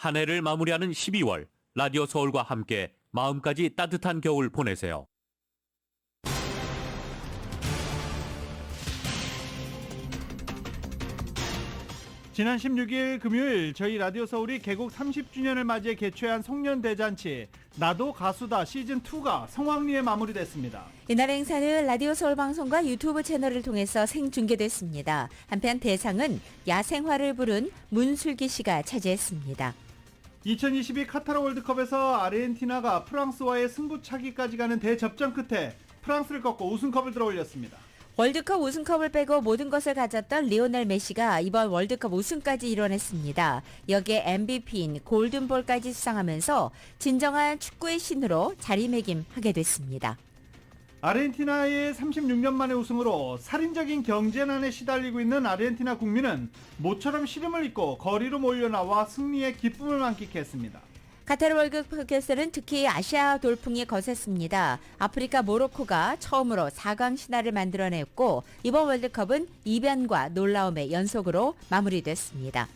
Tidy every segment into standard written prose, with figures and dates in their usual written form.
한 해를 마무리하는 12월, 라디오 서울과 함께 마음까지 따뜻한 겨울 보내세요. 지난 16일 금요일 저희 라디오 서울이 개국 30주년을 맞이해 개최한 송년대잔치 나도 가수다 시즌2가 성황리에 마무리됐습니다. 이날 행사는 라디오 서울 방송과 유튜브 채널을 통해서 생중계됐습니다. 한편 대상은 야생화를 부른 문슬기 씨가 차지했습니다. 2022 카타르 월드컵에서 아르헨티나가 프랑스와의 승부차기까지 가는 대접전 끝에 프랑스를 꺾고 우승컵을 들어올렸습니다. 월드컵 우승컵을 빼고 모든 것을 가졌던 리오넬 메시가 이번 월드컵 우승까지 이뤄냈습니다. 여기에 MVP인 골든볼까지 수상하면서 진정한 축구의 신으로 자리매김하게 됐습니다. 아르헨티나의 36년 만의 우승으로 살인적인 경제난에 시달리고 있는 아르헨티나 국민은 모처럼 시름을 잇고 거리로 몰려나와 승리의 기쁨을 만끽했습니다. 카타르 월드컵에서는 특히 아시아 돌풍이 거셌습니다. 아프리카 모로코가 처음으로 4강 신화를 만들어냈고 이번 월드컵은 이변과 놀라움의 연속으로 마무리됐습니다.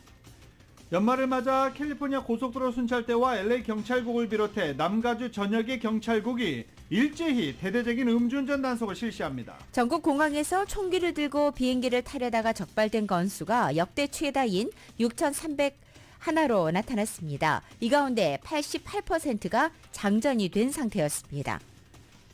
연말을 맞아 캘리포니아 고속도로 순찰대와 LA 경찰국을 비롯해 남가주 전역의 경찰국이 일제히 대대적인 음주운전 단속을 실시합니다. 전국 공항에서 총기를 들고 비행기를 타려다가 적발된 건수가 역대 최다인 6,300 하나로 나타났습니다. 이 가운데 88%가 장전이 된 상태였습니다.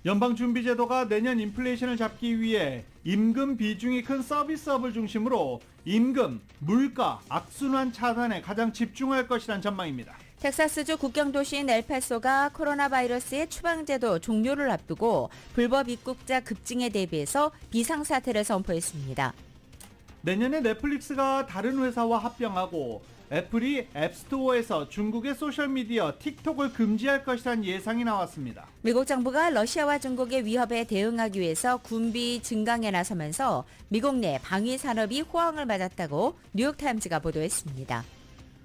연방준비제도가 내년 인플레이션을 잡기 위해 임금 비중이 큰 서비스업을 중심으로 임금, 물가, 악순환 차단에 가장 집중할 것이란 전망입니다. 텍사스주 국경도시인 엘파소가 코로나 바이러스의 추방제도 종료를 앞두고 불법 입국자 급증에 대비해서 비상사태를 선포했습니다. 내년에 넷플릭스가 다른 회사와 합병하고 애플이 앱스토어에서 중국의 소셜미디어 틱톡을 금지할 것이라는 예상이 나왔습니다. 미국 정부가 러시아와 중국의 위협에 대응하기 위해서 군비 증강에 나서면서 미국 내 방위 산업이 호황을 맞았다고 뉴욕타임즈가 보도했습니다.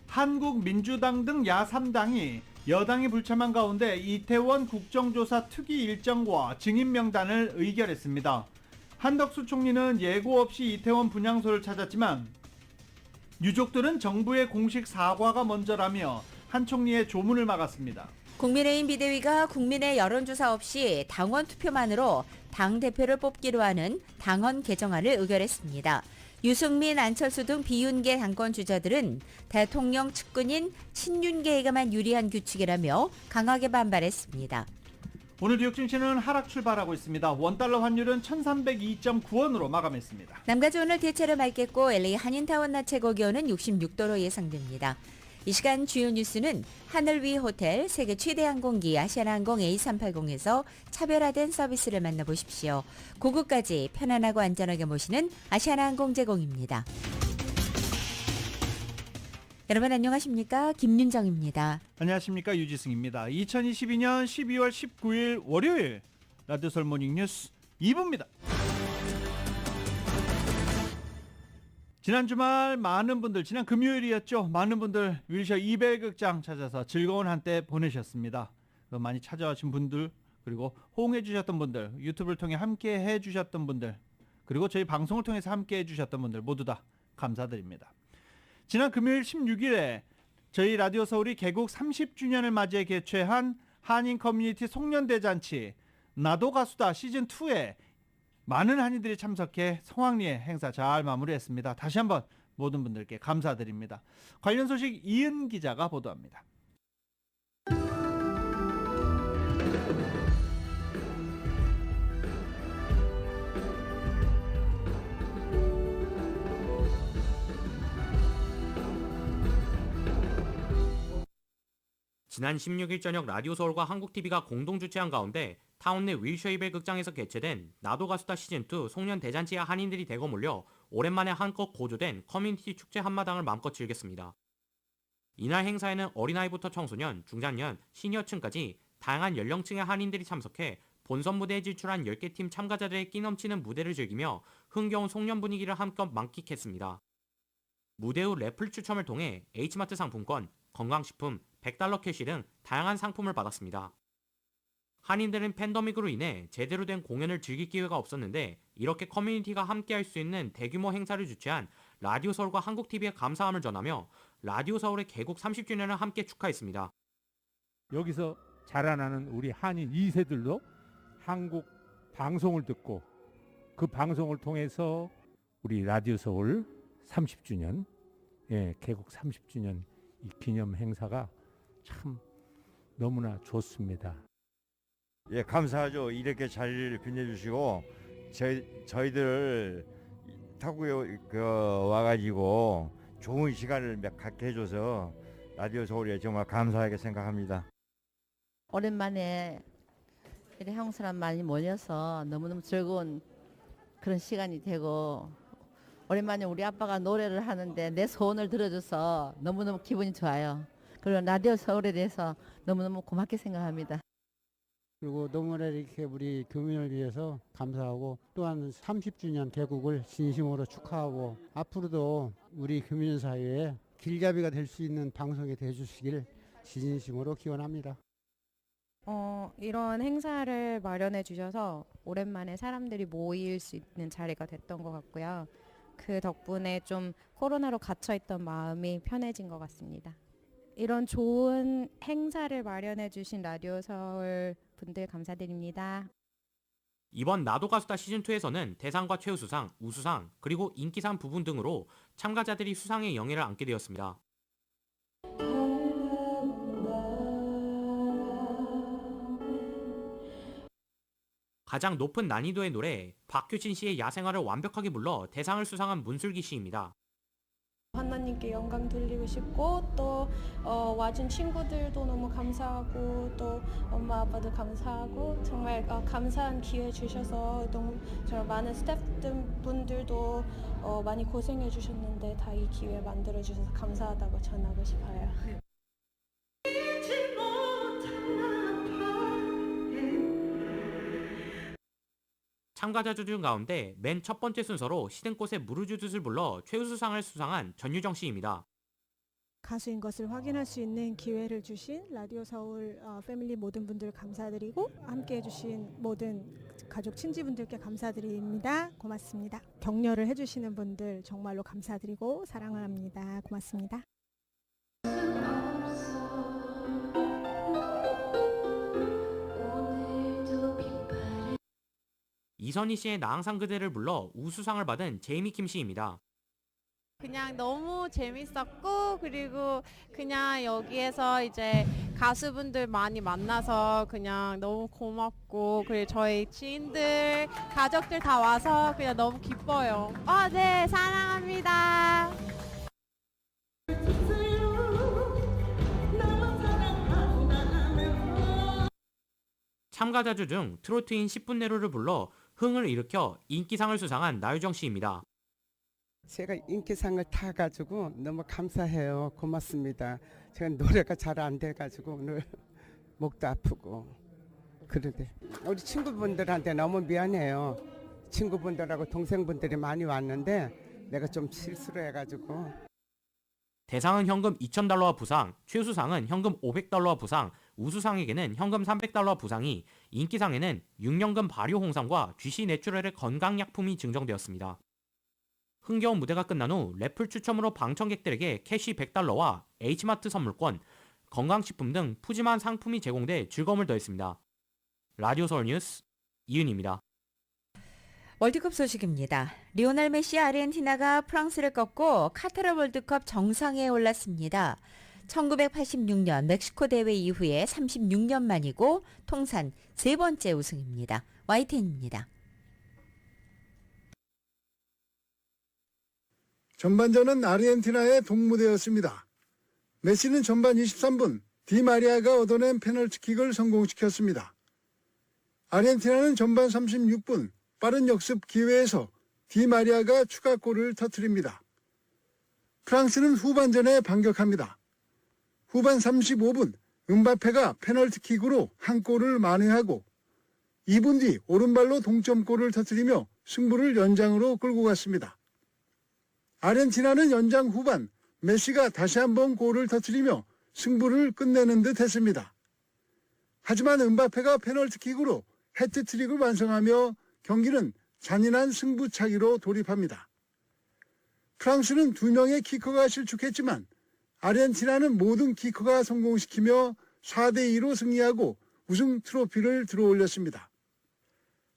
한국민주당 등 야3당이 여당이 불참한 가운데 이태원 국정조사 특위 일정과 증인 명단을 의결했습니다. 한덕수 총리는 예고 없이 이태원 분향소를 찾았지만 유족들은 정부의 공식 사과가 먼저라며 한 총리의 조문을 막았습니다. 국민의힘 비대위가 국민의 여론조사 없이 당원 투표만으로 당대표를 뽑기로 하는 당헌 개정안을 의결했습니다. 유승민, 안철수 등 비윤계 당권 주자들은 대통령 측근인 친윤계에게만 유리한 규칙이라며 강하게 반발했습니다. 오늘 뉴욕 증시는 하락 출발하고 있습니다. 원달러 환율은 1302.9원으로 마감했습니다. 남가주 오늘 대체로 맑겠고 LA 한인타운 낮 최고 기온은 66도로 예상됩니다. 이 시간 주요 뉴스는 하늘 위 호텔, 세계 최대 항공기 아시아나항공 A380에서 차별화된 서비스를 만나보십시오. 고국까지 편안하고 안전하게 모시는 아시아나항공 제공입니다. 여러분 안녕하십니까? 김윤정입니다. 안녕하십니까? 유지승입니다. 2022년 12월 19일 월요일 라디오 서울 모닝 뉴스 2부입니다. 지난 주말 많은 분들, 지난 금요일이었죠. 많은 분들 윌셔 200극장 찾아서 즐거운 한때 보내셨습니다. 많이 찾아오신 분들, 그리고 호응해 주셨던 분들, 유튜브를 통해 함께 해 주셨던 분들, 그리고 저희 방송을 통해서 함께 해 주셨던 분들 모두 다 감사드립니다. 지난 금요일 16일에 저희 라디오 서울이 개국 30주년을 맞이해 개최한 한인 커뮤니티 송년대잔치 나도 가수다 시즌2에 많은 한인들이 참석해 성황리에 행사 잘 마무리했습니다. 다시 한번 모든 분들께 감사드립니다. 관련 소식 이은 기자가 보도합니다. 지난 16일 저녁 라디오 서울과 한국TV가 공동 주최한 가운데 타운 내 윌셔 200 극장에서 개최된 나도 가수다 시즌2 송년 대잔치에 한인들이 대거 몰려 오랜만에 한껏 고조된 커뮤니티 축제 한마당을 마음껏 즐겼습니다. 이날 행사에는 어린아이부터 청소년, 중장년, 시니어층까지 다양한 연령층의 한인들이 참석해 본선 무대에 진출한 10개 팀 참가자들의 끼넘치는 무대를 즐기며 흥겨운 송년 분위기를 한껏 만끽했습니다. 무대 후 래플 추첨을 통해 H마트 상품권, 건강식품, $100 캐시 등 다양한 상품을 받았습니다. 한인들은 팬데믹으로 인해 제대로 된 공연을 즐길 기회가 없었는데 이렇게 커뮤니티가 함께할 수 있는 대규모 행사를 주최한 라디오 서울과 한국TV에 감사함을 전하며 라디오 서울의 개국 30주년을 함께 축하했습니다. 여기서 자라나는 우리 한인 2세들도 한국 방송을 듣고 그 방송을 통해서 우리 라디오 서울 30주년, 개국 30주년 이 기념 행사가 참 너무나 좋습니다. 예, 감사하죠. 이렇게 자리를 빛내주시고 저희들 타국에 와가지고 좋은 시간을 갖게 해줘서 라디오 서울에 정말 감사하게 생각합니다. 오랜만에 이렇게 한국 사람 많이 모여서 너무너무 즐거운 그런 시간이 되고, 오랜만에 우리 아빠가 노래를 하는데 내 소원을 들어줘서 너무너무 기분이 좋아요. 그리고 라디오 서울에 대해서 너무너무 고맙게 생각합니다. 그리고 너무나 이렇게 우리 교민을 위해서 감사하고, 또한 30주년 개국을 진심으로 축하하고, 앞으로도 우리 교민 사회에 길잡이가 될 수 있는 방송이 되어주시길 진심으로 기원합니다. 이런 행사를 마련해 주셔서 오랜만에 사람들이 모일 수 있는 자리가 됐던 것 같고요. 그 덕분에 좀 코로나로 갇혀있던 마음이 편해진 것 같습니다. 이런 좋은 행사를 마련해 주신 라디오 서울 분들 감사드립니다. 이번 나도 가수다 시즌2에서는 대상과 최우수상, 우수상, 그리고 인기상 부분 등으로 참가자들이 수상의 영예를 안게 되었습니다. 가장 높은 난이도의 노래, 박효진 씨의 야생화를 완벽하게 불러 대상을 수상한 문슬기 씨입니다. 하나님께 영광 돌리고 싶고, 또 와준 친구들도 너무 감사하고, 또 엄마 아빠도 감사하고, 정말 감사한 기회 주셔서 너무 정말 많은 스태프분들도 많이 고생해 주셨는데 다 이 기회 만들어 주셔서 감사하다고 전하고 싶어요. 참가자 중 가운데 맨 첫 번째 순서로 시든꽃의 무르주듯을 불러 최우수상을 수상한 전유정 씨입니다. 가수인 것을 확인할 수 있는 기회를 주신 라디오 서울 패밀리 모든 분들 감사드리고, 함께 해주신 모든 가족 친지분들께 감사드립니다. 고맙습니다. 격려를 해주시는 분들 정말로 감사드리고 사랑합니다. 고맙습니다. 이선희 씨의 나 항상 그대를 불러 우수상을 받은 제이미 킴 씨입니다. 그냥 너무 재밌었고, 그리고 그냥 여기에서 이제 가수분들 많이 만나서 그냥 너무 고맙고, 그리고 저희 지인들, 가족들 다 와서 그냥 너무 기뻐요. 네, 사랑합니다. 참가자 중 트로트인 10분 내로를 불러 흥을 일으켜 인기상을 수상한 나유정 씨입니다. 제가 인기상을 타가지고 너무 감사해요. 고맙습니다. 제가 노래가 잘 안 돼가지고 오늘 목도 아프고 그런데 우리 친구분들한테 너무 미안해요. 친구분들하고 동생분들이 많이 왔는데 내가 좀 실수를 해가지고. 대상은 현금 2,000달러와 부상, 최우수상은 현금 500달러와 부상, 우수상에게는 현금 300달러와 부상이, 인기상에는 6년금 발효 홍삼과 GC 내추럴의 건강약품이 증정되었습니다. 흥겨운 무대가 끝난 후 래플 추첨으로 방청객들에게 캐시 100달러와 H마트 선물권, 건강식품 등 푸짐한 상품이 제공돼 즐거움을 더했습니다. 라디오 서울 뉴스 이은입니다. 월드컵 소식입니다. 리오넬 메시 아르헨티나가 프랑스를 꺾고 카타르 월드컵 정상에 올랐습니다. 1986년 멕시코 대회 이후에 36년 만이고 통산 세 번째 우승입니다. YTN입니다. 전반전은 아르헨티나의 동무대였습니다. 메시는 전반 23분 디마리아가 얻어낸 페널티킥을 성공시켰습니다. 아르헨티나는 전반 36분 빠른 역습 기회에서 디마리아가 추가골을 터뜨립니다. 프랑스는 후반전에 반격합니다. 후반 35분 음바페가 페널티킥으로 한 골을 만회하고 2분 뒤 오른발로 동점골을 터뜨리며 승부를 연장으로 끌고 갔습니다. 아르헨티나는 연장 후반 메시가 다시 한번 골을 터뜨리며 승부를 끝내는 듯 했습니다. 하지만 음바페가 페널티킥으로 해트트릭을 완성하며 경기는 잔인한 승부차기로 돌입합니다. 프랑스는 2명의 키커가 실축했지만 아르헨티나는 모든 키커가 성공시키며 4대2로 승리하고 우승 트로피를 들어올렸습니다.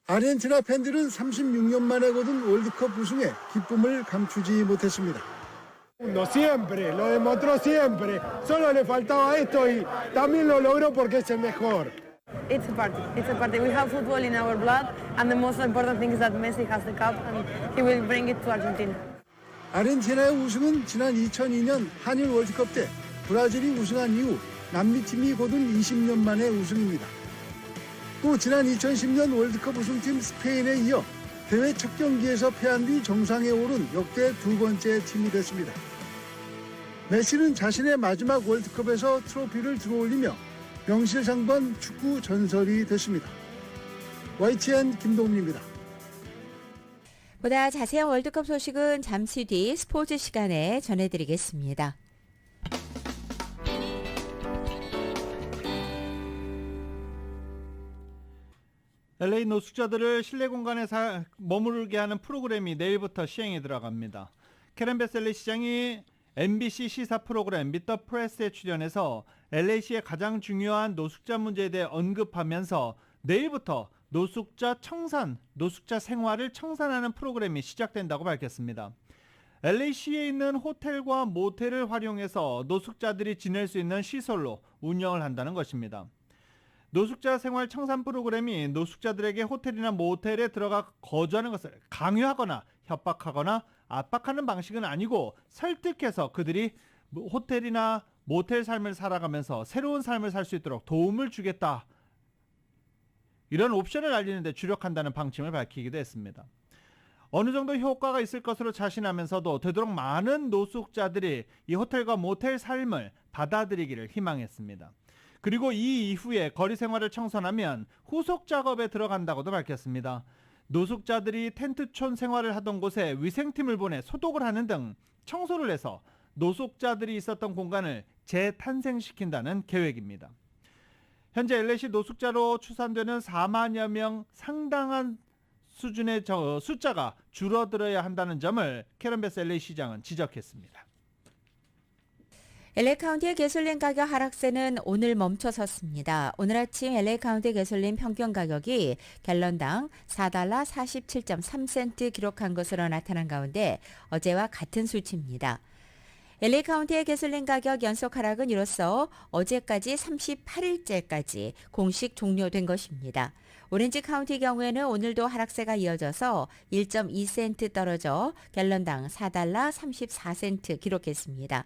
아르헨티나 팬들은 36년 만에 거둔 월드컵 우승에 기쁨을 감추지 못했습니다. Siempre, lo demostró siempre. Solo le faltaba esto y también lo logró porque es el mejor. It's a party. It's a party. We have football in our blood, and the most important thing is that Messi has the cup and he will bring it to Argentina. 아르헨티나의 우승은 지난 2002년 한일 월드컵 때 브라질이 우승한 이후 남미팀이 거둔 20년 만의 우승입니다. 또 지난 2010년 월드컵 우승팀 스페인에 이어 대회 첫 경기에서 패한 뒤 정상에 오른 역대 두 번째 팀이 됐습니다. 메시는 자신의 마지막 월드컵에서 트로피를 들어올리며 명실상부한 축구 전설이 됐습니다. YTN 김동민입니다. 보다 자세한 월드컵 소식은 잠시 뒤 스포츠 시간에 전해드리겠습니다. LA 노숙자들을 실내 공간에 머무르게 하는 프로그램이 내일부터 시행에 들어갑니다. 캐런 베셀리 시장이 MBC 시사 프로그램 미트 더 프레스에 출연해서 LA시의 가장 중요한 노숙자 문제에 대해 언급하면서 내일부터 노숙자 청산, 노숙자 생활을 청산하는 프로그램이 시작된다고 밝혔습니다. LA시에 있는 호텔과 모텔을 활용해서 노숙자들이 지낼 수 있는 시설로 운영을 한다는 것입니다. 노숙자 생활 청산 프로그램이 노숙자들에게 호텔이나 모텔에 들어가 거주하는 것을 강요하거나 협박하거나 압박하는 방식은 아니고 설득해서 그들이 호텔이나 모텔 삶을 살아가면서 새로운 삶을 살 수 있도록 도움을 주겠다. 이런 옵션을 알리는 데 주력한다는 방침을 밝히기도 했습니다. 어느 정도 효과가 있을 것으로 자신하면서도 되도록 많은 노숙자들이 이 호텔과 모텔 삶을 받아들이기를 희망했습니다. 그리고 이 이후에 거리 생활을 청산하면 후속 작업에 들어간다고도 밝혔습니다. 노숙자들이 텐트촌 생활을 하던 곳에 위생팀을 보내 소독을 하는 등 청소를 해서 노숙자들이 있었던 공간을 재탄생시킨다는 계획입니다. 현재 LA시 노숙자로 추산되는 4만여 명 상당한 수준의 숫자가 줄어들어야 한다는 점을 캐런 베스 LA 시장은 지적했습니다. LA 카운티의 가솔린 가격 하락세는 오늘 멈춰섰습니다. 오늘 아침 LA 카운티 가솔린 평균 가격이 갤런당 4달러 47.3센트 기록한 것으로 나타난 가운데 어제와 같은 수치입니다. LA 카운티의 가솔린 가격 연속 하락은 이로써 어제까지 38일째까지 공식 종료된 것입니다. 오렌지 카운티 경우에는 오늘도 하락세가 이어져서 1.2센트 떨어져 갤런당 4달러 34센트 기록했습니다.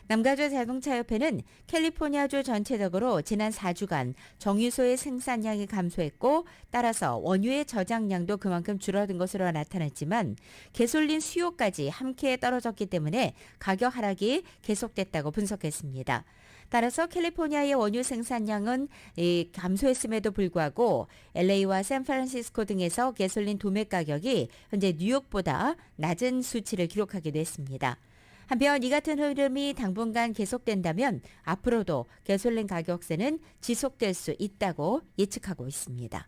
남가주 자동차협회는 캘리포니아주 전체적으로 지난 4주간 정유소의 생산량이 감소했고 따라서 원유의 저장량도 그만큼 줄어든 것으로 나타났지만 가솔린 수요까지 함께 떨어졌기 때문에 가격 하락이 계속됐다고 분석했습니다. 따라서 캘리포니아의 원유 생산량은 감소했음에도 불구하고 LA와 샌프란시스코 등에서 가솔린 도매 가격이 현재 뉴욕보다 낮은 수치를 기록하기도 했습니다. 한편 이 같은 흐름이 당분간 계속된다면 앞으로도 가솔린 가격세는 지속될 수 있다고 예측하고 있습니다.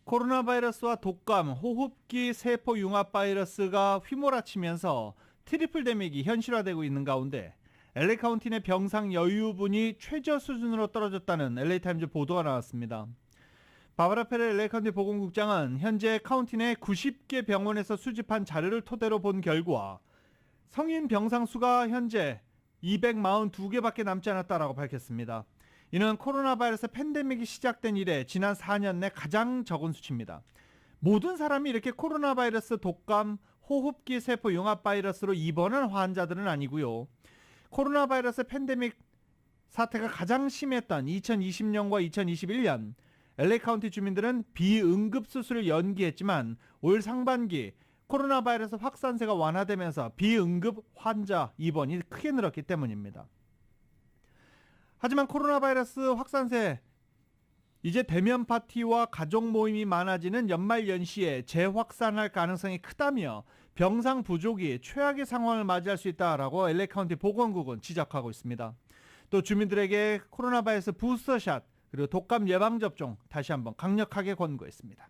코로나 바이러스와 독감, 호흡기 세포 융합 바이러스가 휘몰아치면서 트리플 데믹이 현실화되고 있는 가운데 LA 카운티 내 병상 여유분이 최저 수준으로 떨어졌다는 LA타임즈 보도가 나왔습니다. 바바라 페레 LA 카운티 보건국장은 현재 카운티 내 90개 병원에서 수집한 자료를 토대로 본 결과 성인 병상 수가 현재 242개밖에 남지 않았다라고 밝혔습니다. 이는 코로나 바이러스 팬데믹이 시작된 이래 지난 4년 내 가장 적은 수치입니다. 모든 사람이 이렇게 코로나 바이러스 독감, 호흡기 세포 융합 바이러스로 입원한 환자들은 아니고요. 코로나 바이러스 팬데믹 사태가 가장 심했던 2020년과 2021년 LA 카운티 주민들은 비응급 수술을 연기했지만 올 상반기 코로나 바이러스 확산세가 완화되면서 비응급 환자 입원이 크게 늘었기 때문입니다. 하지만 코로나 바이러스 확산세 이제 대면 파티와 가족 모임이 많아지는 연말 연시에 재확산할 가능성이 크다며 병상 부족이 최악의 상황을 맞이할 수 있다라고 LA 카운티 보건국은 지적하고 있습니다. 또 주민들에게 코로나 바이러스 부스터샷 그리고 독감 예방접종 다시 한번 강력하게 권고했습니다.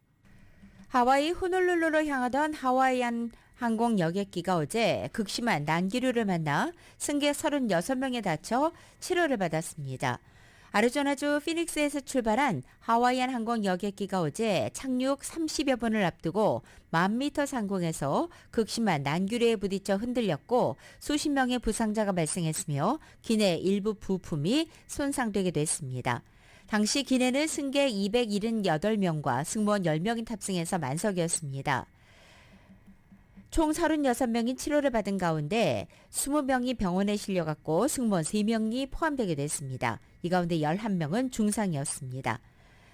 하와이 호놀룰루로 향하던 항공 여객기가 어제 극심한 난기류를 만나 승객 36명이 다쳐 치료를 받았습니다. 아리조나주 피닉스에서 출발한 하와이안 항공 여객기가 어제 착륙 30여 분을 앞두고 10,000m 상공에서 극심한 난기류에 부딪혀 흔들렸고 수십 명의 부상자가 발생했으며 기내 일부 부품이 손상되게 됐습니다. 당시 기내는 승객 278명과 승무원 10명이 탑승해서 만석이었습니다. 총 36명이 치료를 받은 가운데 20명이 병원에 실려갔고 승무원 3명이 포함되게 됐습니다. 이 가운데 11명은 중상이었습니다.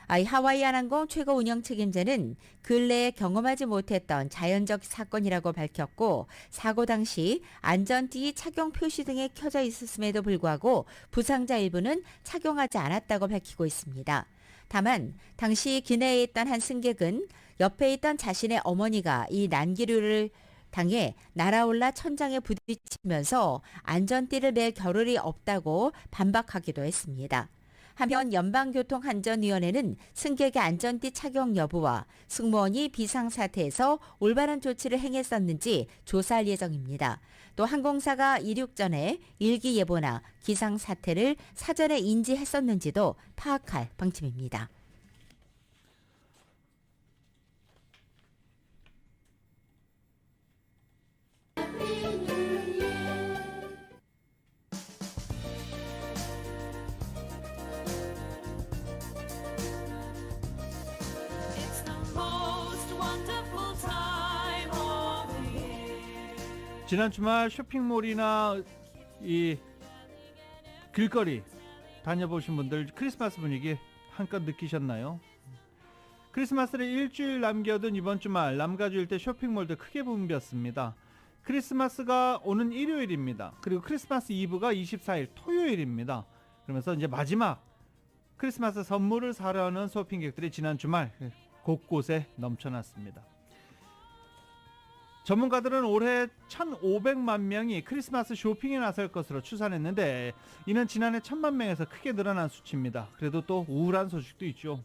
하와이안 항공 최고 운영 책임자는 근래에 경험하지 못했던 자연적 사건이라고 밝혔고 사고 당시 안전띠 착용 표시 등에 켜져 있었음에도 불구하고 부상자 일부는 착용하지 않았다고 밝히고 있습니다. 다만 당시 기내에 있던 한 승객은 옆에 있던 자신의 어머니가 이 난기류를 당해 날아올라 천장에 부딪히면서 안전띠를 맬 겨를이 없다고 반박하기도 했습니다. 한편 연방교통안전위원회는 승객의 안전띠 착용 여부와 승무원이 비상사태에서 올바른 조치를 행했었는지 조사할 예정입니다. 또 항공사가 이륙 전에 일기예보나 기상사태를 사전에 인지했었는지도 파악할 방침입니다. 지난 주말 쇼핑몰이나 이 길거리 다녀보신 분들 크리스마스 분위기 한껏 느끼셨나요? 크리스마스를 일주일 남겨둔 이번 주말 남가주 일대 쇼핑몰도 크게 붐볐습니다. 크리스마스가 오는 일요일입니다. 그리고 크리스마스 이브가 24일 토요일입니다. 그러면서 이제 마지막 크리스마스 선물을 사려는 쇼핑객들이 지난 주말 곳곳에 넘쳐났습니다. 전문가들은 올해 1,500만 명이 크리스마스 쇼핑에 나설 것으로 추산했는데 이는 지난해 1,000만 명에서 크게 늘어난 수치입니다. 그래도 또 우울한 소식도 있죠.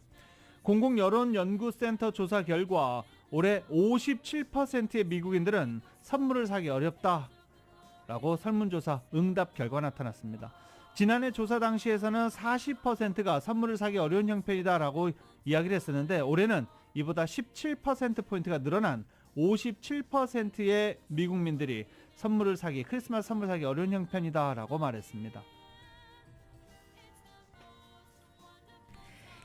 공공여론연구센터 조사 결과 올해 57%의 미국인들은 선물을 사기 어렵다라고 설문조사 응답 결과 나타났습니다. 지난해 조사 당시에서는 40%가 선물을 사기 어려운 형편이다라고 이야기를 했었는데 올해는 이보다 17%포인트가 늘어난 57%의 미국민들이 크리스마스 선물 사기 어려운 형편이다라고 말했습니다.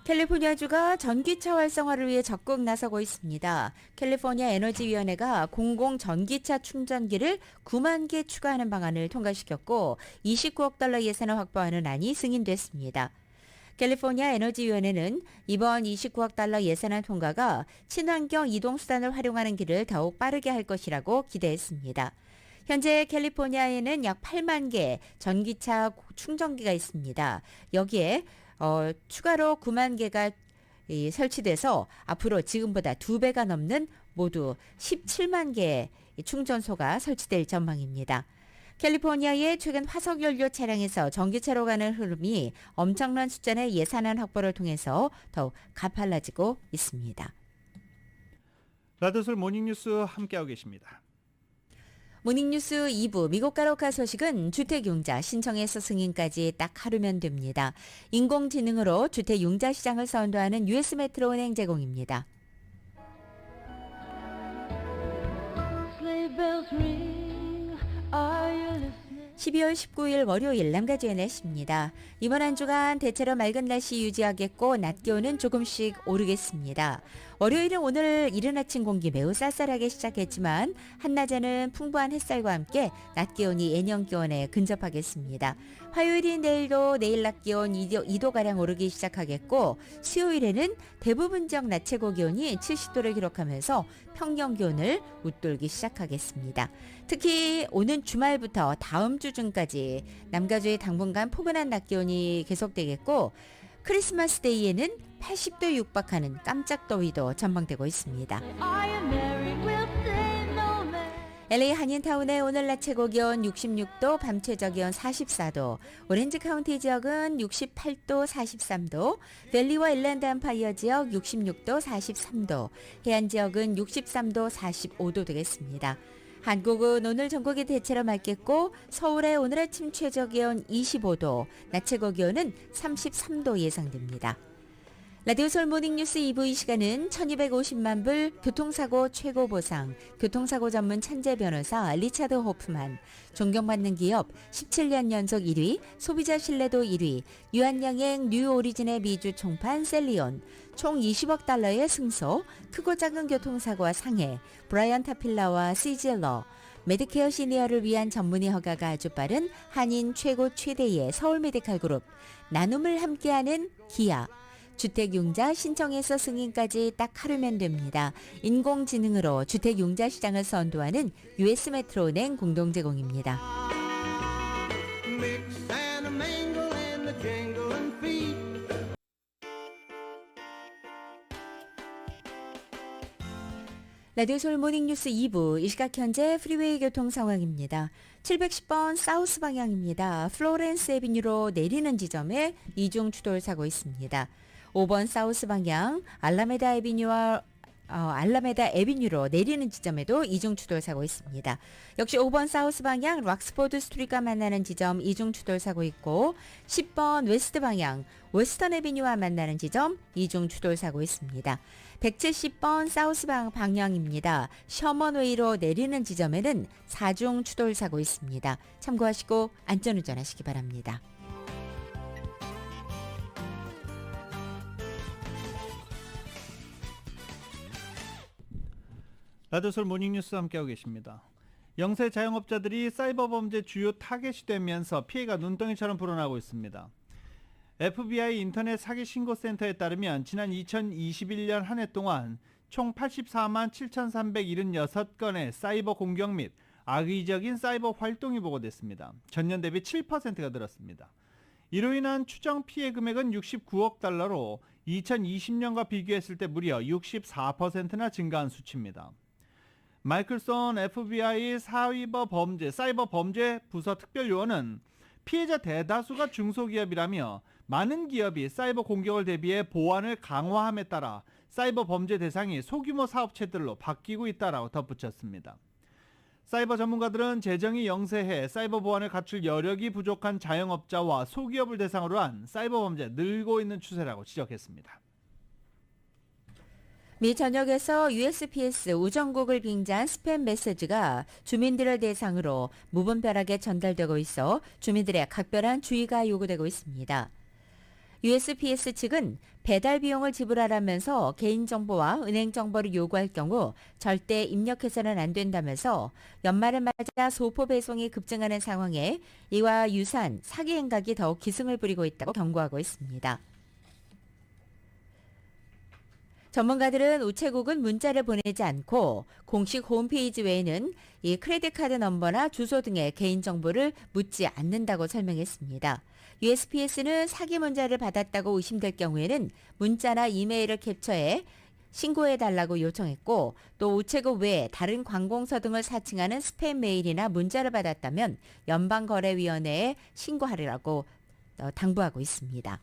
캘리포니아주가 전기차 활성화를 위해 적극 나서고 있습니다. 캘리포니아 에너지위원회가 공공 전기차 충전기를 9만 개 추가하는 방안을 통과시켰고 29억 달러 예산을 확보하는 안이 승인됐습니다. 캘리포니아 에너지위원회는 이번 29억 달러 예산안 통과가 친환경 이동수단을 활용하는 길을 더욱 빠르게 할 것이라고 기대했습니다. 현재 캘리포니아에는 약 8만 개 전기차 충전기가 있습니다. 여기에 추가로 9만 개가 설치돼서 앞으로 지금보다 2배가 넘는 모두 17만 개의 충전소가 설치될 전망입니다. 캘리포니아의 최근 화석연료 차량에서 전기차로 가는 흐름이 엄청난 숫자의 예산안 확보를 통해서 더욱 가팔라지고 있습니다. 라디오솔 모닝뉴스 함께하고 계십니다. 모닝뉴스 2부 미국 가로카 소식은 주택융자 신청에서 승인까지 딱 하루면 됩니다. 인공지능으로 주택융자 시장을 선도하는 US 메트로은행 제공입니다. 12월 19일 월요일 남가주의 날씨입니다. 이번 한 주간 대체로 맑은 날씨 유지하겠고 낮 기온은 조금씩 오르겠습니다. 월요일은 오늘 이른 아침 공기 매우 쌀쌀하게 시작했지만 한낮에는 풍부한 햇살과 함께 낮 기온이 예년 기온에 근접하겠습니다. 화요일인 내일도 내일 낮 기온 2도가량 오르기 시작하겠고 수요일에는 대부분 지역 낮 최고 기온이 70도를 기록하면서 평년 기온을 웃돌기 시작하겠습니다. 특히 오는 주말부터 다음 주 중까지 남가주의 당분간 포근한 낮 기온이 계속되겠고 크리스마스 데이에는 80도 육박하는 깜짝 더위도 전망되고 있습니다. LA 한인타운의 오늘 낮 최고 기온 66도, 밤 최저 기온 44도, 오렌지 카운티 지역은 68도, 43도, 밸리와 일랜드 암파이어 지역 66도, 43도, 해안 지역은 63도, 45도 되겠습니다. 한국은 오늘 전국이 대체로 맑겠고 서울의 오늘 아침 최저기온 25도, 낮 최고기온은 33도 예상됩니다. 라디오 서울 모닝뉴스 2부 이 시간은 1250만 불 교통사고 최고 보상, 교통사고 전문 찬재 변호사 리차드 호프만, 존경받는 기업 17년 연속 1위, 소비자 신뢰도 1위, 유한양행 뉴 오리진의 미주 총판 셀리온, 총 20억 달러의 승소, 크고 작은 교통사고와 상해, 브라이언 타필라와 시질러, 메디케어 시니어를 위한 전문의 허가가 아주 빠른 한인 최고 최대의 서울 메디칼 그룹, 나눔을 함께하는 기아, 주택융자 신청에서 승인까지 딱 하루면 됩니다. 인공지능으로 주택융자 시장을 선도하는 US 메트로은행 공동 제공입니다. 라디오 서울 모닝뉴스 2부, 이 시각 현재 프리웨이 교통 상황입니다. 710번 사우스 방향입니다. 플로렌스 애비뉴로 내리는 지점에 이중 추돌 사고 있습니다. 5번 사우스 방향 알라메다 애비뉴로 내리는 지점에도 이중 추돌 사고 있습니다. 역시 5번 사우스 방향 락스포드 스트리트가 만나는 지점 이중 추돌 사고 있고, 10번 웨스트 방향 웨스턴 애비뉴와 만나는 지점 이중 추돌 사고 있습니다. 170번 사우스 방향입니다. 셔먼웨이로 내리는 지점에는 4중 추돌 사고 있습니다. 참고하시고 안전운전하시기 바랍니다. 라디오 서울 모닝뉴스 함께하고 계십니다. 영세 자영업자들이 사이버 범죄 주요 타겟이 되면서 피해가 눈덩이처럼 불어나고 있습니다. FBI 인터넷 사기 신고센터에 따르면 지난 2021년 한 해 동안 총 84만 7,376건의 사이버 공격 및 악의적인 사이버 활동이 보고됐습니다. 전년 대비 7%가 늘었습니다. 이로 인한 추정 피해 금액은 69억 달러로 2020년과 비교했을 때 무려 64%나 증가한 수치입니다. 마이클 손 FBI 사이버 범죄 부서 특별요원은 피해자 대다수가 중소기업이라며 많은 기업이 사이버 공격을 대비해 보안을 강화함에 따라 사이버 범죄 대상이 소규모 사업체들로 바뀌고 있다라고 덧붙였습니다. 사이버 전문가들은 재정이 영세해 사이버 보안을 갖출 여력이 부족한 자영업자와 소기업을 대상으로 한 사이버 범죄 늘고 있는 추세라고 지적했습니다. 미 전역에서 USPS 우정국을 빙자한 스팸 메시지가 주민들을 대상으로 무분별하게 전달되고 있어 주민들의 각별한 주의가 요구되고 있습니다. USPS 측은 배달 비용을 지불하라면서 개인정보와 은행정보를 요구할 경우 절대 입력해서는 안 된다면서 연말을 맞아 소포 배송이 급증하는 상황에 이와 유사한 사기 행각이 더욱 기승을 부리고 있다고 경고하고 있습니다. 전문가들은 우체국은 문자를 보내지 않고 공식 홈페이지 외에는 이 크레딧 카드 넘버나 주소 등의 개인정보를 묻지 않는다고 설명했습니다. USPS는 사기 문자를 받았다고 의심될 경우에는 문자나 이메일을 캡처해 신고해달라고 요청했고, 또 우체국 외에 다른 관공서 등을 사칭하는 스팸 메일이나 문자를 받았다면 연방거래위원회에 신고하라고 당부하고 있습니다.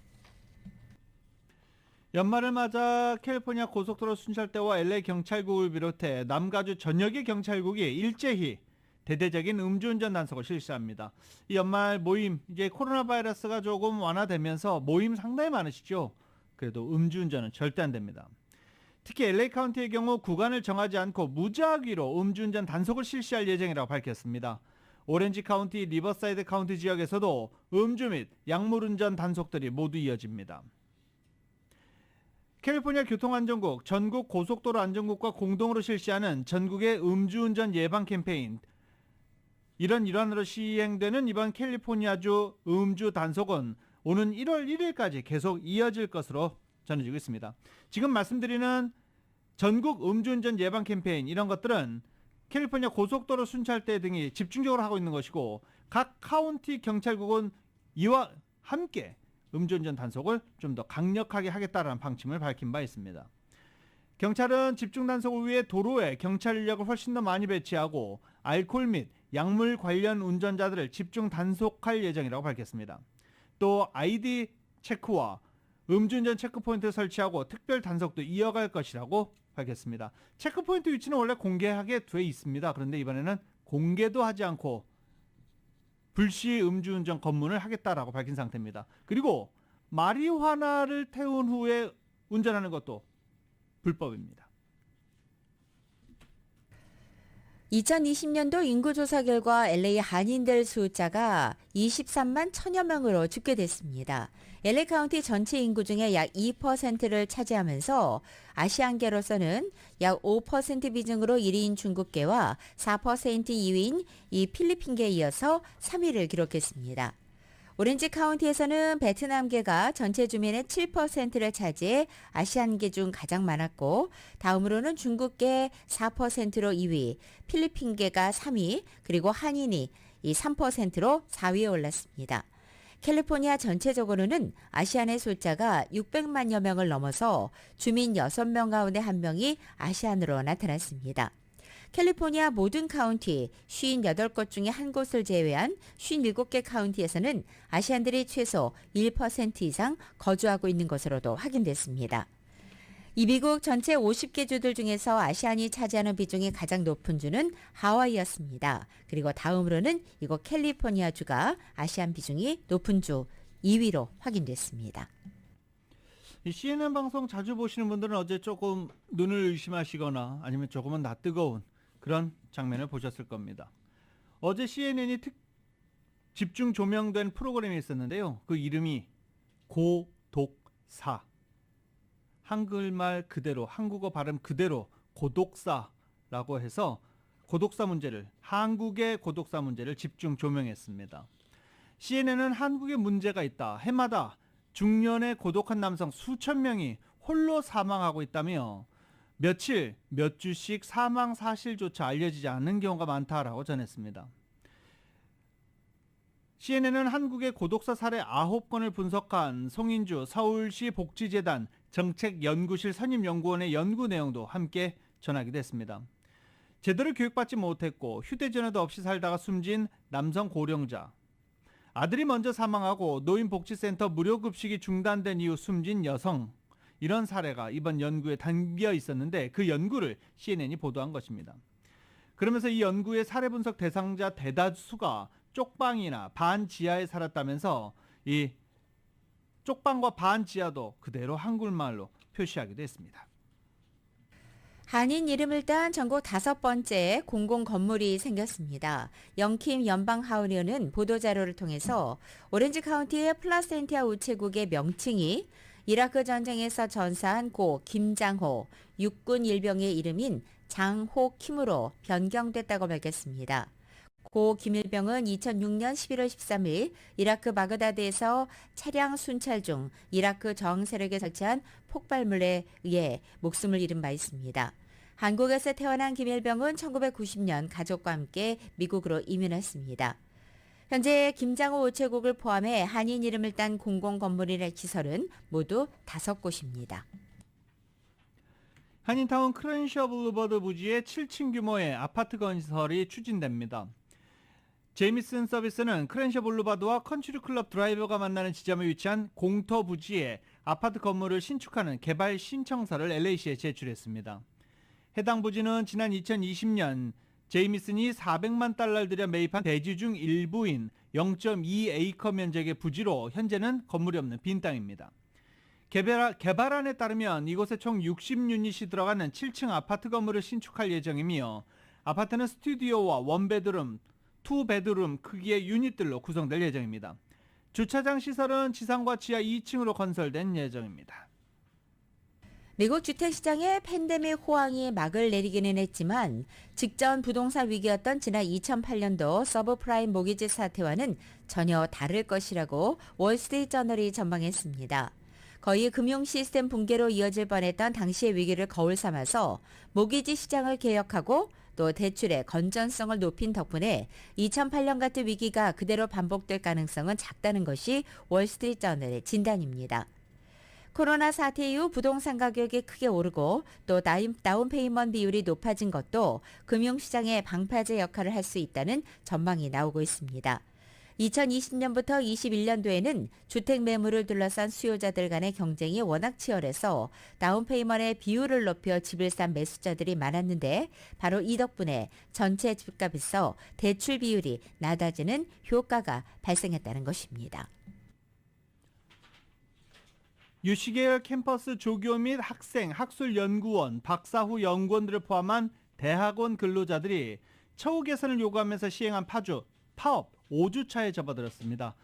연말을 맞아 캘리포니아 고속도로 순찰대와 LA 경찰국을 비롯해 남가주 전역의 경찰국이 일제히 대대적인 음주운전 단속을 실시합니다. 이 연말 모임, 이제 코로나 바이러스가 조금 완화되면서 모임 상당히 많으시죠? 그래도 음주운전은 절대 안 됩니다. 특히 LA 카운티의 경우 구간을 정하지 않고 무작위로 음주운전 단속을 실시할 예정이라고 밝혔습니다. 오렌지 카운티, 리버사이드 카운티 지역에서도 음주 및 약물운전 단속들이 모두 이어집니다. 캘리포니아 교통안전국, 전국 고속도로 안전국과 공동으로 실시하는 전국의 음주운전 예방 캠페인, 이런 일환으로 시행되는 이번 캘리포니아주 음주 단속은 오는 1월 1일까지 계속 이어질 것으로 전해지고 있습니다. 지금 말씀드리는 전국 음주운전 예방 캠페인, 이런 것들은 캘리포니아 고속도로 순찰대 등이 집중적으로 하고 있는 것이고, 각 카운티 경찰국은 이와 함께 음주운전 단속을 좀 더 강력하게 하겠다라는 방침을 밝힌 바 있습니다. 경찰은 집중 단속을 위해 도로에 경찰 인력을 훨씬 더 많이 배치하고 알코올 및 약물 관련 운전자들을 집중 단속할 예정이라고 밝혔습니다. 또 아이디 체크와 음주운전 체크포인트 설치하고 특별 단속도 이어갈 것이라고 밝혔습니다. 체크포인트 위치는 원래 공개하게 돼 있습니다. 그런데 이번에는 공개도 하지 않고 불시 음주운전 검문을 하겠다라고 밝힌 상태입니다. 그리고 마리화나를 태운 후에 운전하는 것도 불법입니다. 2020년도 인구조사 결과 LA 한인들 숫자가 23만 1000여 명으로 집계됐습니다. LA 카운티 전체 인구 중에 약 2%를 차지하면서 아시안계로서는 약 5% 비중으로 1위인 중국계와 4% 2위인 이 필리핀계에 이어서 3위를 기록했습니다. 오렌지 카운티에서는 베트남계가 전체 주민의 7%를 차지해 아시안계 중 가장 많았고 다음으로는 중국계 4%로 2위, 필리핀계가 3위, 그리고 한인이 이 3%로 4위에 올랐습니다. 캘리포니아 전체적으로는 아시안의 숫자가 600만여 명을 넘어서 주민 6명 가운데 1명이 아시안으로 나타났습니다. 캘리포니아 모든 카운티 58곳 중에 한 곳을 제외한 57개 카운티에서는 아시안들이 최소 1% 이상 거주하고 있는 것으로도 확인됐습니다. 이 미국 전체 50개 주들 중에서 아시안이 차지하는 비중이 가장 높은 주는 하와이였습니다. 그리고 다음으로는 이곳 캘리포니아주가 아시안 비중이 높은 주 2위로 확인됐습니다. 이 CNN 방송 자주 보시는 분들은 어제 조금 눈을 의심하시거나 아니면 조금은 낯뜨거운 그런 장면을 보셨을 겁니다. 어제 CNN이 집중 조명된 프로그램이 있었는데요. 그 이름이 고독사. 한글말 그대로, 한국어 발음 그대로 고독사라고 해서 고독사 문제를, 한국의 고독사 문제를 집중 조명했습니다. CNN은 한국에 문제가 있다. 해마다 중년의 고독한 남성 수천 명이 홀로 사망하고 있다며 며칠, 몇 주씩 사망 사실조차 알려지지 않는 경우가 많다라고 전했습니다. CNN은 한국의 고독사 사례 9건을 분석한 송인주 서울시 복지재단 정책연구실 선임연구원의 연구 내용도 함께 전하기도 했습니다. 제대로 교육받지 못했고 휴대전화도 없이 살다가 숨진 남성 고령자, 아들이 먼저 사망하고 노인복지센터 무료급식이 중단된 이후 숨진 여성, 이런 사례가 이번 연구에 담겨 있었는데 그 연구를 CNN이 보도한 것입니다. 그러면서 이 연구의 사례 분석 대상자 대다수가 쪽방이나 반지하에 살았다면서 이 쪽방과 반지하도 그대로 한국말로 표시하기도 했습니다. 한인 이름을 딴 전국 5번째 공공건물이 생겼습니다. 영킴 연방하우리언은 보도자료를 통해서 오렌지 카운티의 플라센티아 우체국의 명칭이 이라크 전쟁에서 전사한 고 김장호 육군 일병의 이름인 장호킴으로 변경됐다고 밝혔습니다. 고 김일병은 2006년 11월 13일 이라크 바그다드에서 차량 순찰 중 이라크 정세력에 설치한 폭발물에 의해 목숨을 잃은 바 있습니다. 한국에서 태어난 김일병은 1990년 가족과 함께 미국으로 이민했습니다. 현재 김장호 우체국을 포함해 한인 이름을 딴 공공건물이나 시설은 모두 5곳입니다. 한인타운 크렌셔 블루버드 부지에 7층 규모의 아파트 건설이 추진됩니다. 제이미슨 서비스는 크렌셔 블루버드와 컨트리 클럽 드라이버가 만나는 지점에 위치한 공터 부지에 아파트 건물을 신축하는 개발 신청서를 LA시에 제출했습니다. 해당 부지는 지난 2020년 제이미슨이 400만 달러를 들여 매입한 대지 중 일부인 0.2에이커 면적의 부지로 현재는 건물이 없는 빈 땅입니다. 개발안에 따르면 이곳에 총 60유닛이 들어가는 7층 아파트 건물을 신축할 예정이며 아파트는 스튜디오와 원베드룸, 투베드룸 크기의 유닛들로 구성될 예정입니다. 주차장 시설은 지상과 지하 2층으로 건설된 예정입니다. 미국 주택시장에 팬데믹 호황이 막을 내리기는 했지만 직전 부동산 위기였던 지난 2008년도 서브프라임 모기지 사태와는 전혀 다를 것이라고 월스트리트저널이 전망했습니다. 거의 금융 시스템 붕괴로 이어질 뻔했던 당시의 위기를 거울 삼아서 모기지 시장을 개혁하고 또 대출의 건전성을 높인 덕분에 2008년 같은 위기가 그대로 반복될 가능성은 작다는 것이 월스트리트저널의 진단입니다. 코로나 사태 이후 부동산 가격이 크게 오르고 또 다운페이먼트 비율이 높아진 것도 금융시장의 방파제 역할을 할 수 있다는 전망이 나오고 있습니다. 2020년부터 21년도에는 주택 매물을 둘러싼 수요자들 간의 경쟁이 워낙 치열해서 다운페이먼의 비율을 높여 집을 산 매수자들이 많았는데 바로 이 덕분에 전체 집값에서 대출 비율이 낮아지는 효과가 발생했다는 것입니다. 유시계열 캠퍼스 조교 및 학생, 학술연구원, 박사후 연구원들을 포함한 대학원 근로자들이 처우 개선을 요구하면서 시행한 파업 5주차에 접어들었습니다.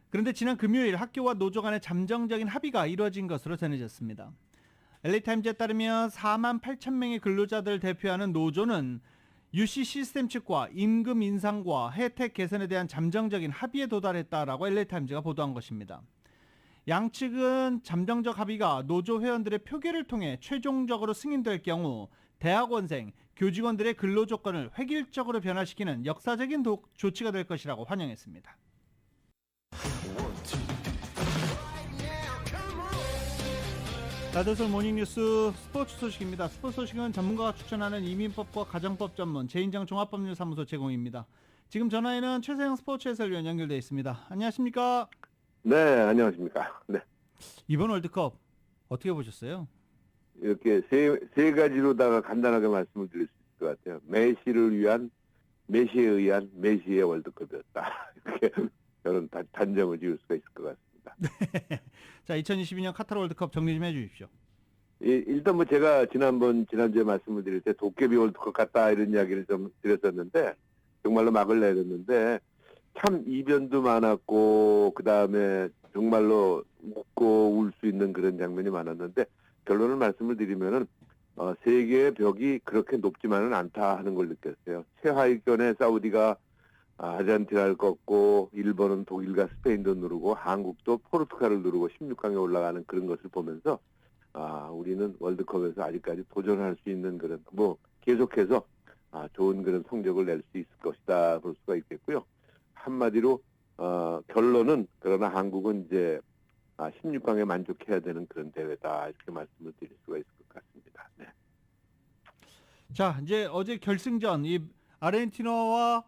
그런데 지난 금요일 학교와 노조 간의 잠정적인 합의가 이루어진 것으로 전해졌습니다. LA타임즈에 따르면 4만 8천 명의 근로자들을 대표하는 노조는 UC 시스템 측과 임금 인상과 혜택 개선에 대한 잠정적인 합의에 도달했다라고 LA타임즈가 보도한 것입니다. 양측은 잠정적 합의가 노조 회원들의 표결을 통해 최종적으로 승인될 경우 대학원생, 교직원들의 근로 조건을 획일적으로 변화시키는 역사적인 조치가 될 것이라고 환영했습니다. 라디오서울 모닝뉴스 스포츠 소식입니다. 스포츠 소식은 전문가가 추천하는 이민법과 가정법 전문 제인장 종합법률사무소 제공입니다. 지금 전화에는 최세영 스포츠 해설위원 연결되어 있습니다. 안녕하십니까? 네, 안녕하십니까? 네. 이번 월드컵 어떻게 보셨어요? 이렇게 세 가지로다가 간단하게 말씀을 드릴 수 있을 것 같아요. 메시에 의한 메시의 월드컵이었다. 이렇게 저는 단정을 지을 수가 있을 것 같습니다. 네. 자, 2022년 카타르 월드컵 정리 좀 해주십시오. 일단 뭐 제가 지난주에 말씀을 드릴 때 도깨비 월드컵 같다 이런 이야기를 좀 드렸었는데 정말로 막을 내렸는데 참 이변도 많았고 그 다음에 정말로 웃고 울 수 있는 그런 장면이 많았는데 결론을 말씀을 드리면은 세계의 벽이 그렇게 높지만은 않다 하는 걸 느꼈어요. 최하위권에 사우디가 아르헨티나를 꺾고 일본은 독일과 스페인도 누르고 한국도 포르투갈을 누르고 16강에 올라가는 그런 것을 보면서 우리는 월드컵에서 아직까지 도전할 수 있는 그런 뭐 계속해서 좋은 그런 성적을 낼 수 있을 것이다 볼 수가 있겠고요. 한마디로 결론은 그러나 한국은 이제 16강에 만족해야 되는 그런 대회다 이렇게 말씀을 드릴 수가 있을 것 같습니다. 네. 자, 이제 어제 결승전 이 아르헨티나와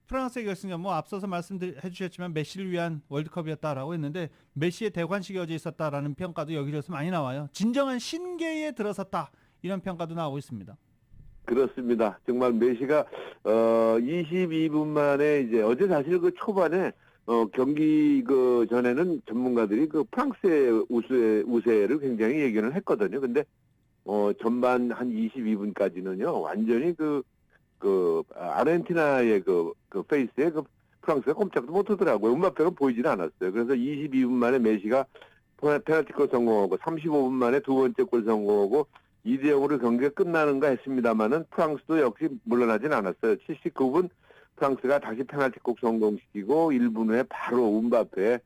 프랑스의 결승전 뭐 앞서서 말씀해 주셨지만 메시를 위한 월드컵이었다라고 했는데 메시의 대관식이 어제 있었다라는 평가도 여기저기서 많이 나와요. 진정한 신계에 들어섰다 이런 평가도 나오고 있습니다. 그렇습니다. 정말 메시가 22분 만에 이제 어제 사실 그 초반에 경기 그 전에는 전문가들이 그 프랑스의 우세를 굉장히 예견을 했거든요. 근데 전반 한 22분까지는요 완전히 그 아르헨티나의 그 페이스에 그 프랑스가 꼼짝도 못하더라고요. 음바페가 보이지는 않았어요. 그래서 22분 만에 메시가 페널티골 성공하고 35분 만에 두 번째 골 성공하고 2대0으로 경기가 끝나는가 했습니다만은 프랑스도 역시 물러나진 않았어요. 79분 프랑스가 다시 페널티골 성공시키고 1분 후에 바로 음바페의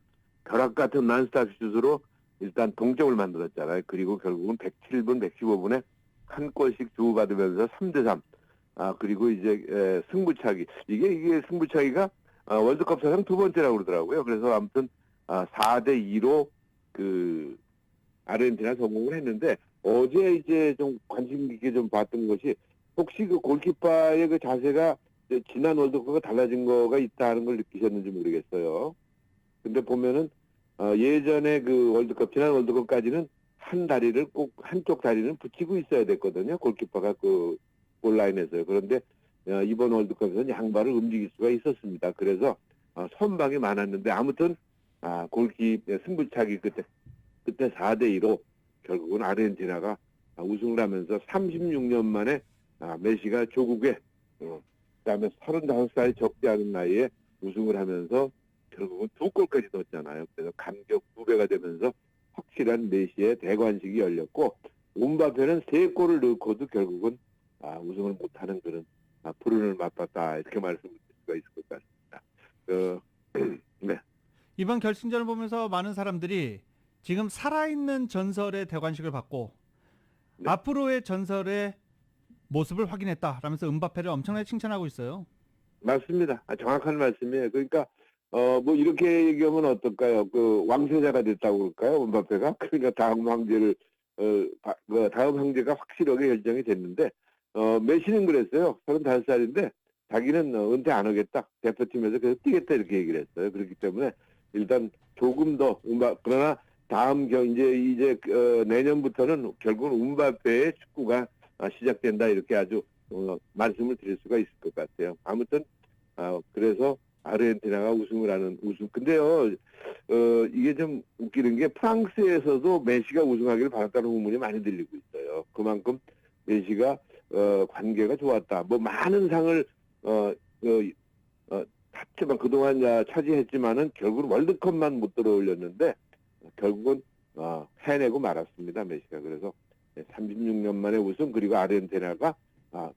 벼락 같은 난스탑 슛으로 일단 동점을 만들었잖아요. 그리고 결국은 107분, 115분에 한 골씩 주고받으면서 3대3. 그리고 이제 승부차기. 이게 승부차기가 월드컵 사상 두 번째라고 그러더라고요. 그래서 아무튼 4대2로 그 아르헨티나 성공을 했는데 어제 이제 좀 관심 깊게 좀 봤던 것이 혹시 그 골키퍼의 그 자세가 지난 월드컵과 달라진 거가 있다는 걸 느끼셨는지 모르겠어요. 근데 보면은 예전에 그 월드컵 지난 월드컵까지는 한 다리를 꼭 한쪽 다리는 붙이고 있어야 됐거든요. 골키퍼가 그 골라인에서요. 그런데 이번 월드컵에서는 양발을 움직일 수가 있었습니다. 그래서 선방이 많았는데 아무튼 승부차기 그때 4대2로 결국은 아르헨티나가 우승을 하면서 36년 만에 메시가 조국의 그다음에 35살이 적지 않은 나이에 우승을 하면서 결국은 2골까지 넣었잖아요. 그래서 감격 2배가 되면서 확실한 메시의 대관식이 열렸고 음바페는 3골을 넣고도 결국은 우승을 못하는 그런 불운을 맛봤다 이렇게 말씀드릴 수가 있을 것 같습니다. 네. 이번 결승전을 보면서 많은 사람들이 지금 살아있는 전설의 대관식을 받고 앞으로의 전설의 모습을 확인했다라면서 음바페를 엄청나게 칭찬하고 있어요. 맞습니다. 정확한 말씀이에요. 그러니까 뭐 이렇게 얘기하면 어떨까요? 그 왕세자가 됐다고 그럴까요? 음바페가? 그러니까 다음 황제가 확실하게 결정이 됐는데 메시는 그랬어요. 35살인데 자기는 은퇴 안 하겠다. 대표팀에서 계속 뛰겠다 이렇게 얘기를 했어요. 그렇기 때문에 일단 조금 더 그러나 다음 이제 내년부터는 결국은 음바페의 축구가 시작된다 이렇게 아주 말씀을 드릴 수가 있을 것 같아요. 아무튼 그래서 아르헨티나가 우승을 하는 근데요 이게 좀 웃기는 게 프랑스에서도 메시가 우승하기를 바랐다는 후문이 많이 들리고 있어요. 그만큼 메시가 관계가 좋았다. 뭐 많은 상을 합체만 그동안 차지했지만은 결국은 월드컵만 못 들어올렸는데 결국은 해내고 말았습니다. 메시가. 그래서 36년 만에 우승 그리고 아르헨티나가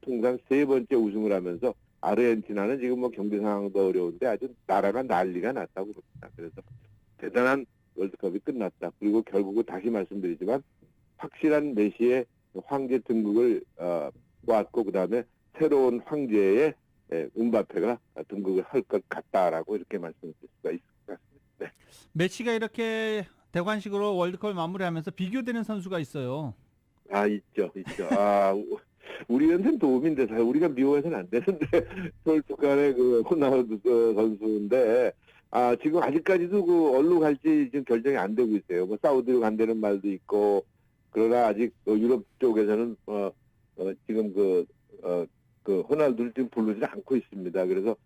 통산 3번째 우승을 하면서 아르헨티나는 지금 뭐 경제 상황도 어려운데 아주 나라가 난리가 났다고 그럽니다. 그래서 대단한 월드컵이 끝났다. 그리고 결국은 다시 말씀드리지만 확실한 메시의 황제 등극을 왔고 그다음에 새로운 황제의 음바페가 등극을 할 것 같다라고 이렇게 말씀드릴 수가 있을 것 같습니다. 네. 메시가 이렇게 대관식으로 월드컵을 마무리하면서 비교되는 선수가 있어요. 있죠. 우리한테는 도움인데 사실 우리가 미워해서는 안 되는데 포르투갈의 그 호날두 선수인데 지금 아직까지도 그 어디로 갈지 지금 결정이 안 되고 있어요. 뭐 사우디로 간다는 말도 있고 그러나 아직 유럽 쪽에서는 지금 그 호날두를 지금 부르지 않고 있습니다. 그래서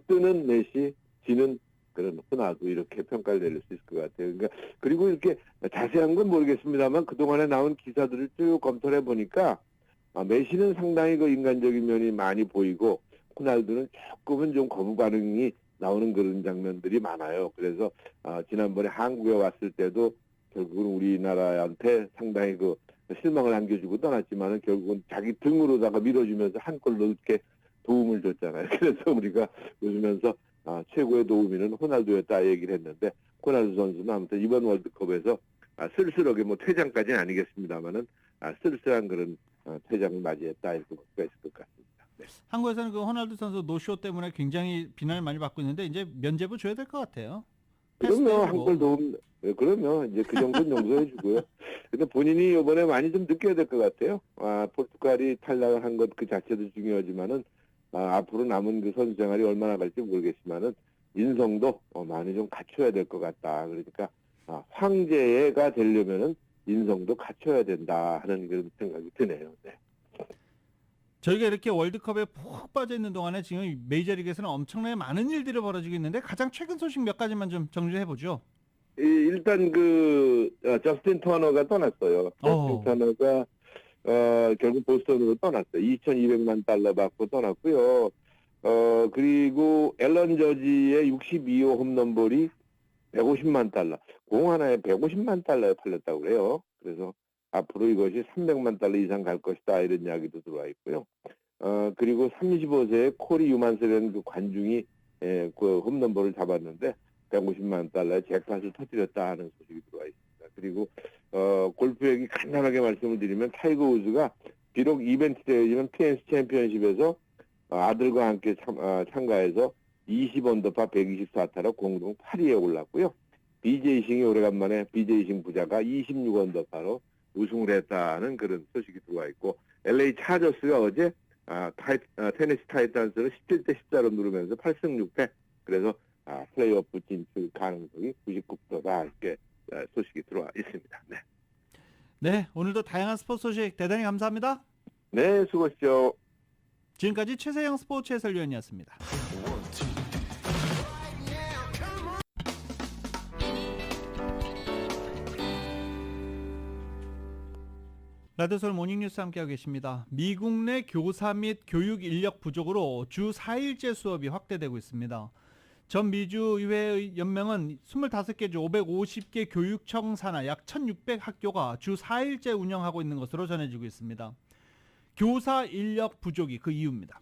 뜨는 메시, 지는 그런 호날두 이렇게 평가를 내릴 수 있을 것 같아요. 그러니까 그리고 이렇게 자세한 건 모르겠습니다만 그 동안에 나온 기사들을 쭉 검토를 해보니까 메시는 상당히 그 인간적인 면이 많이 보이고 호날두는 조금은 좀 거부 반응이 나오는 그런 장면들이 많아요. 그래서 지난번에 한국에 왔을 때도 결국은 우리나라한테 상당히 그 실망을 안겨주고 떠났지만은 결국은 자기 등으로다가 밀어주면서 한 골 넣게 도움을 줬잖아요. 그래서 우리가 웃으면서 최고의 도우미는 호날두였다 얘기를 했는데 호날두 선수는 아무튼 이번 월드컵에서 쓸쓸하게 뭐 퇴장까지는 아니겠습니다만은 쓸쓸한 그런 퇴장을 맞이했다 이렇게 볼 수가 있을 것 같습니다. 네. 한국에서는 그 호날두 선수 노쇼 때문에 굉장히 비난을 많이 받고 있는데 이제 면죄부 줘야 될 것 같아요. 그럼요. 한 골 도움 그러면 이제 그 정도는 용서해 주고요. 근데 본인이 이번에 많이 좀 느껴야 될 것 같아요. 포르투갈이 탈락을 한 것 그 자체도 중요하지만은 앞으로 남은 그 선수 생활이 얼마나 갈지 모르겠지만은 인성도 많이 좀 갖춰야 될 것 같다. 그러니까 황제가 되려면은 인성도 갖춰야 된다 하는 그런 생각이 드네요. 네. 저희가 이렇게 월드컵에 푹 빠져 있는 동안에 지금 메이저리그에서는 엄청나게 많은 일들이 벌어지고 있는데 가장 최근 소식 몇 가지만 좀 정리해 보죠. 일단 저스틴 터너가 떠났어요. 저스틴 터너가 결국 보스턴으로 떠났어요. 2,200만 달러 받고 떠났고요. 그리고 앨런 저지의 62호 홈런볼이 150만 달러. 공 하나에 150만 달러에 팔렸다고 그래요. 그래서 앞으로 이것이 300만 달러 이상 갈 것이다 이런 이야기도 들어와 있고요. 그리고 35세의 코리 유만스라는 그 관중이 그 홈런볼을 잡았는데 150만 달러의 잭팟을 터뜨렸다 하는 소식이 들어와 있습니다. 그리고 골프 얘기 간단하게 말씀을 드리면 타이거 우즈가 비록 이벤트이지만 PNC 챔피언십에서 아들과 함께 참가해서 20언더파 124타로 공동 8위에 올랐고요. BJ 싱이 오래간만에 BJ 싱 부자가 26언더파로 우승을 했다는 그런 소식이 들어와 있고 LA 차저스가 어제 테네시 타이탄스를 17대 14로 누르면서 8승 6패 그래서 플레이오프 진출 가능성이 99%다 이렇게 소식이 들어와 있습니다. 네. 네, 오늘도 다양한 스포츠 소식 대단히 감사합니다. 네, 수고하십시오. 지금까지 최세영 스포츠 해설위원이었습니다. 라디오 서울 모닝뉴스 함께하고 계십니다. 미국 내 교사 및 교육 인력 부족으로 주 4일제 수업이 확대되고 있습니다. 전 미주 의회 연맹은 25개 주 550개 교육청 산하 약 1,600학교가 주 4일제 운영하고 있는 것으로 전해지고 있습니다. 교사 인력 부족이 그 이유입니다.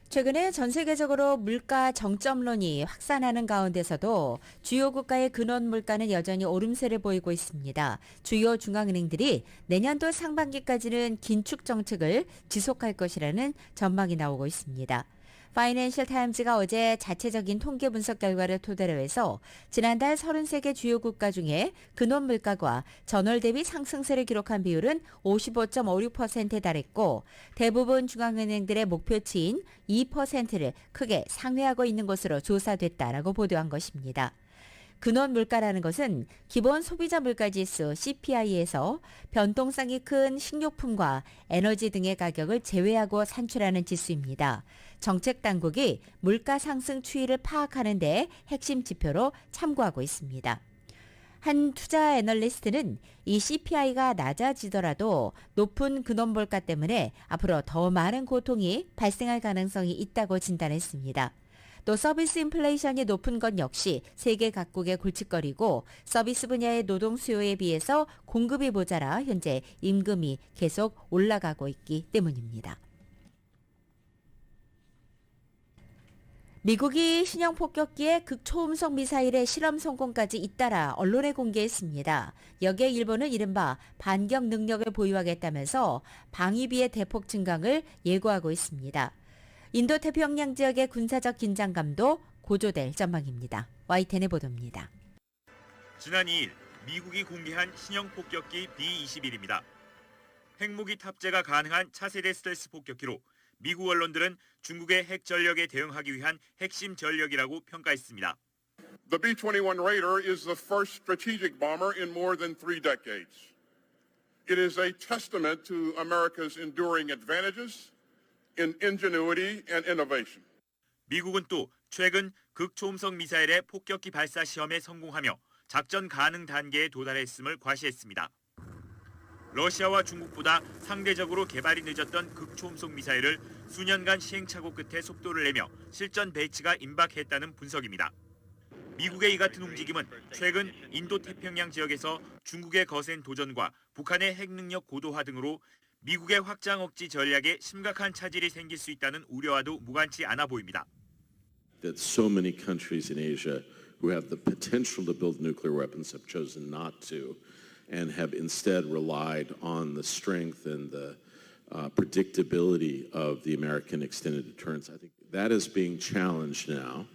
최근에 전 세계적으로 물가 정점론이 확산하는 가운데서도 주요 국가의 근원 물가는 여전히 오름세를 보이고 있습니다. 주요 중앙은행들이 내년도 상반기까지는 긴축 정책을 지속할 것이라는 전망이 나오고 있습니다. 파이낸셜 타임즈가 어제 자체적인 통계 분석 결과를 토대로 해서 지난달 33개 주요 국가 중에 근원 물가가 전월 대비 상승세를 기록한 비율은 55.56%에 달했고 대부분 중앙은행들의 목표치인 2%를 크게 상회하고 있는 것으로 조사됐다라고 보도한 것입니다. 근원 물가라는 것은 기본 소비자 물가지수 CPI에서 변동성이 큰 식료품과 에너지 등의 가격을 제외하고 산출하는 지수입니다. 정책 당국이 물가 상승 추이를 파악하는 데 핵심 지표로 참고하고 있습니다. 한 투자 애널리스트는 이 CPI가 낮아지더라도 높은 근원 물가 때문에 앞으로 더 많은 고통이 발생할 가능성이 있다고 진단했습니다. 또 서비스 인플레이션이 높은 것 역시 세계 각국의 골칫거리고 서비스 분야의 노동 수요에 비해서 공급이 모자라 현재 임금이 계속 올라가고 있기 때문입니다. 미국이 신형 폭격기의 극초음속 미사일의 실험 성공까지 잇따라 언론에 공개했습니다. 여기에 일본은 이른바 반격 능력을 보유하겠다면서 방위비의 대폭 증강을 예고하고 있습니다. 인도태평양 지역의 군사적 긴장감도 고조될 전망입니다. YTN의 보도입니다. 지난 2일 미국이 공개한 신형 폭격기 B-21입니다. 핵무기 탑재가 가능한 차세대 스텔스 폭격기로 미국 언론들은 중국의 핵 전력에 대응하기 위한 핵심 전력이라고 평가했습니다. The B-21 Raider is the first strategic bomber in more than 3 decades. It is a testament to America's enduring advantages in ingenuity and innovation. 미국은 또 최근 극초음속 미사일의 폭격기 발사 시험에 성공하며 작전 가능 단계에 도달했음을 과시했습니다. 러시아와 중국보다 상대적으로 개발이 늦었던 극초음속 미사일을 수년간 시행착오 끝에 속도를 내며 실전 배치가 임박했다는 분석입니다. 미국의 이 같은 움직임은 최근 인도태평양 지역에서 중국의 거센 도전과 북한의 핵 능력 고도화 등으로 미국의 확장 억지 전략에 심각한 차질이 생길 수 있다는 우려와도 무관치 않아 보입니다. That so many countries in Asia who have the potential to build nuclear weapons have chosen not to and have instead relied on the strength and the predictability of the American extended deterrence. I think that is being challenged now.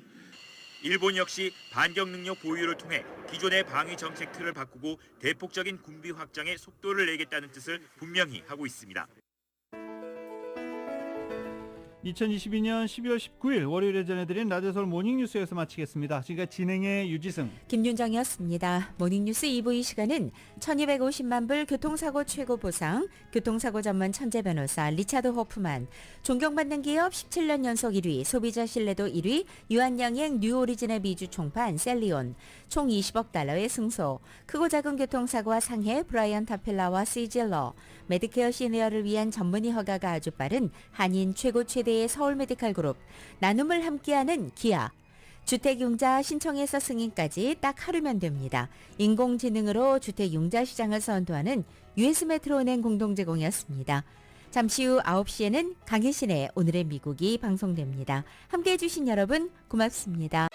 일본 역시 반격 능력 보유를 통해 기존의 방위 정책 틀을 바꾸고 대폭적인 군비 확장에 속도를 내겠다는 뜻을 분명히 하고 있습니다. 2022년 12월 19일 월요일에 전해드린 라디오서울 모닝뉴스에서 마치겠습니다. 지금까지 진행의 유지승, 김윤정이었습니다. 모닝뉴스 2부 이 시간은 1250만 불 교통사고 최고 보상, 교통사고 전문 천재 변호사 리차드 호프만, 존경받는 기업 17년 연속 1위, 소비자 신뢰도 1위, 유한양행 뉴오리진의 미주 총판 셀리온, 총 20억 달러의 승소, 크고 작은 교통사고와 상해 브라이언 타필라와 시질러, 메디케어 시니어를 위한 전문의 허가가 아주 빠른 한인 최고 최대의 서울 메디칼 그룹, 나눔을 함께하는 기아, 주택융자 신청에서 승인까지 딱 하루면 됩니다. 인공지능으로 주택융자 시장을 선도하는 US메트로은행 공동제공이었습니다. 잠시 후 9시에는 강혜신의 오늘의 미국이 방송됩니다. 함께해 주신 여러분 고맙습니다.